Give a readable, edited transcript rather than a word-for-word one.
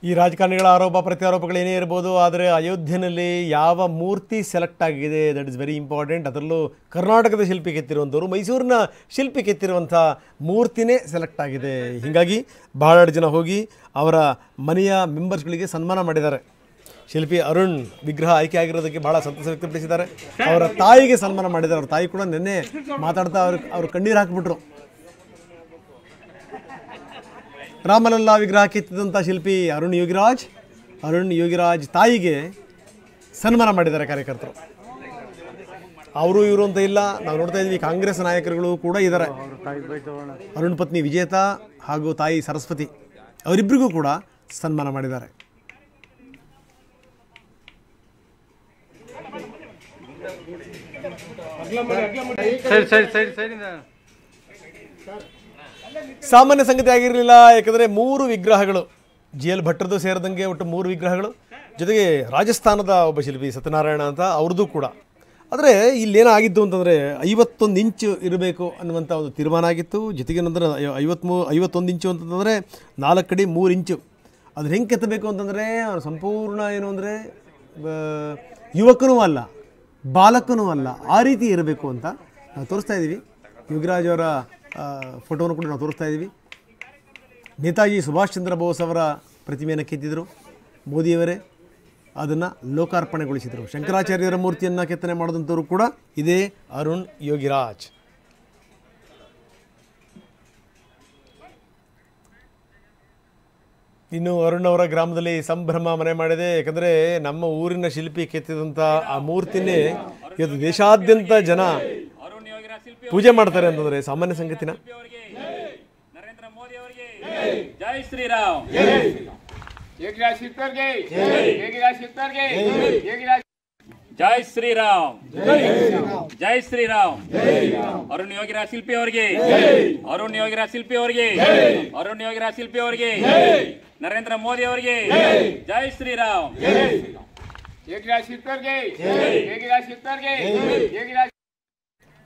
ಈ ರಾಜಕಾರಣಿಗಳ ಆರೋಪ ಪ್ರತ್ಯಾರೋಪಗಳೇನೇ ಇರ್ಬೋದು, ಆದರೆ ಅಯೋಧ್ಯೆಯಲ್ಲಿ ಯಾವ ಮೂರ್ತಿ ಸೆಲೆಕ್ಟ್ ಆಗಿದೆ ದಟ್ ಇಸ್ ವೆರಿ ಇಂಪಾರ್ಟೆಂಟ್. ಅದರಲ್ಲೂ ಕರ್ನಾಟಕದ ಶಿಲ್ಪಿ ಕೆತ್ತಿರುವಂಥವ್ರು, ಮೈಸೂರಿನ ಶಿಲ್ಪಿ ಕೆತ್ತಿರುವಂಥ ಮೂರ್ತಿನೇ ಸೆಲೆಕ್ಟ್ ಆಗಿದೆ. ಹೀಗಾಗಿ ಬಹಳಷ್ಟು ಜನ ಹೋಗಿ ಅವರ ಮನೆಯ ಮೆಂಬರ್ಸ್ಗಳಿಗೆ ಸನ್ಮಾನ ಮಾಡಿದ್ದಾರೆ. ಶಿಲ್ಪಿ ಅರುಣ್ ವಿಗ್ರಹ ಆಯ್ಕೆ ಆಗಿರೋದಕ್ಕೆ ಭಾಳ ಸಂತಸ ವ್ಯಕ್ತಪಡಿಸಿದ್ದಾರೆ. ಅವರ ತಾಯಿಗೆ ಸನ್ಮಾನ ಮಾಡಿದ್ದಾರೆ. ಅವ್ರ ತಾಯಿ ಕೂಡ ನಿನ್ನೆ ಮಾತಾಡ್ತಾ ಅವ್ರು ಕಣ್ಣೀರು ಹಾಕಿಬಿಟ್ರು. ರಾಮಲಲ್ಲಾ ವಿಗ್ರಹ ಕೆತ್ತಿದಂಥ ಶಿಲ್ಪಿ ಅರುಣ್ ಯೋಗಿರಾಜ್ ತಾಯಿಗೆ ಸನ್ಮಾನ ಮಾಡಿದ್ದಾರೆ ಕಾರ್ಯಕರ್ತರು. ಅವರು ಇವರು ಅಂತ ಇಲ್ಲ, ನಾವು ನೋಡ್ತಾ ಇದ್ವಿ ಕಾಂಗ್ರೆಸ್ ನಾಯಕರುಗಳು ಕೂಡ ಇದ್ದಾರೆ. ಅರುಣ್ ಪತ್ನಿ ವಿಜೇತಾ ಹಾಗೂ ತಾಯಿ ಸರಸ್ವತಿ ಅವರಿಬ್ಬರಿಗೂ ಕೂಡ ಸನ್ಮಾನ ಮಾಡಿದ್ದಾರೆ. ಸಾಮಾನ್ಯ ಸಂಗತಿ ಆಗಿರಲಿಲ್ಲ. ಯಾಕಂದರೆ 3 ವಿಗ್ರಹಗಳು, GL ಭಟ್ರದ್ದು ಸೇರಿದಂಗೆ ಒಟ್ಟು 3 ವಿಗ್ರಹಗಳು, ಜೊತೆಗೆ ರಾಜಸ್ಥಾನದ ಒಬ್ಬ ಶಿಲ್ಪಿ ಸತ್ಯನಾರಾಯಣ ಅಂತ ಅವ್ರದ್ದು ಕೂಡ. ಆದರೆ ಇಲ್ಲೇನಾಗಿತ್ತು ಅಂತಂದರೆ 51 ಇಂಚು ಇರಬೇಕು ಅನ್ನುವಂಥ ಒಂದು ತೀರ್ಮಾನ ಆಗಿತ್ತು. ಜೊತೆಗೆ ನಂತರ 51 ಇಂಚು ಅಂತಂದರೆ 4 ಅಡಿ 3 ಇಂಚು. ಅದು ಹೆಂಗೆ ಕೆತ್ತಬೇಕು ಅಂತಂದರೆ ಅವನು ಸಂಪೂರ್ಣ ಏನು ಅಂದರೆ ಯುವಕನೂ ಅಲ್ಲ, ಬಾಲಕನೂ ಅಲ್ಲ, ಆ ರೀತಿ ಇರಬೇಕು ಅಂತ ನಾವು ತೋರಿಸ್ತಾ ಇದ್ದೀವಿ. ಯೋಗಿರಾಜ್ ಅವರ ಫೋಟೋವನ್ನು ಕೂಡ ನಾವು ತೋರಿಸ್ತಾ ಇದ್ದೀವಿ. ನೇತಾಜಿ ಸುಭಾಷ್ ಚಂದ್ರ ಬೋಸ್ ಅವರ ಪ್ರತಿಮೆಯನ್ನು ಕೆತ್ತಿದ್ರು ಮೋದಿಯವರೇ, ಅದನ್ನು ಲೋಕಾರ್ಪಣೆಗೊಳಿಸಿದರು. ಶಂಕರಾಚಾರ್ಯರ ಮೂರ್ತಿಯನ್ನು ಕೆತ್ತನೆ ಮಾಡಿದಂಥವರು ಕೂಡ ಇದೇ ಅರುಣ್ ಯೋಗಿರಾಜ್. ಇನ್ನು ಅರುಣ್ ಅವರ ಗ್ರಾಮದಲ್ಲಿ ಸಂಭ್ರಮ ಮನೆ ಮಾಡಿದೆ. ಯಾಕಂದರೆ ನಮ್ಮ ಊರಿನ ಶಿಲ್ಪಿ ಕೆತ್ತಿದಂಥ ಆ ಮೂರ್ತಿನೇ ಇವತ್ತು ದೇಶಾದ್ಯಂತ ಜನ ಪೂಜೆ ಮಾಡ್ತಾರೆ ಅಂತಂದರೆ ಸಾಮಾನ್ಯ ಸಂಗತಿನ. ನರೇಂದ್ರ ಮೋದಿ ಅವರಿಗೆ ಜೈ ಶ್ರೀರಾಮ್. ಜೈ ಶ್ರೀರಾಮ್, ಜೈ ಶ್ರೀರಾಮ್. ಅರುಣ್ ಯೋಗಿರಾಜ್ ಶಿಲ್ಪಿ ಅವರಿಗೆ, ಅರುಣ್ ಯೋಗಿರಾಜ್ ಶಿಲ್ಪಿ ಅವರಿಗೆ, ಅರುಣ್ ಯೋಗಿರಾಜ್ ಶಿಲ್ಪಿ ಅವರಿಗೆ, ನರೇಂದ್ರ ಮೋದಿ ಅವರಿಗೆ ಜೈ ಶ್ರೀರಾಮ್.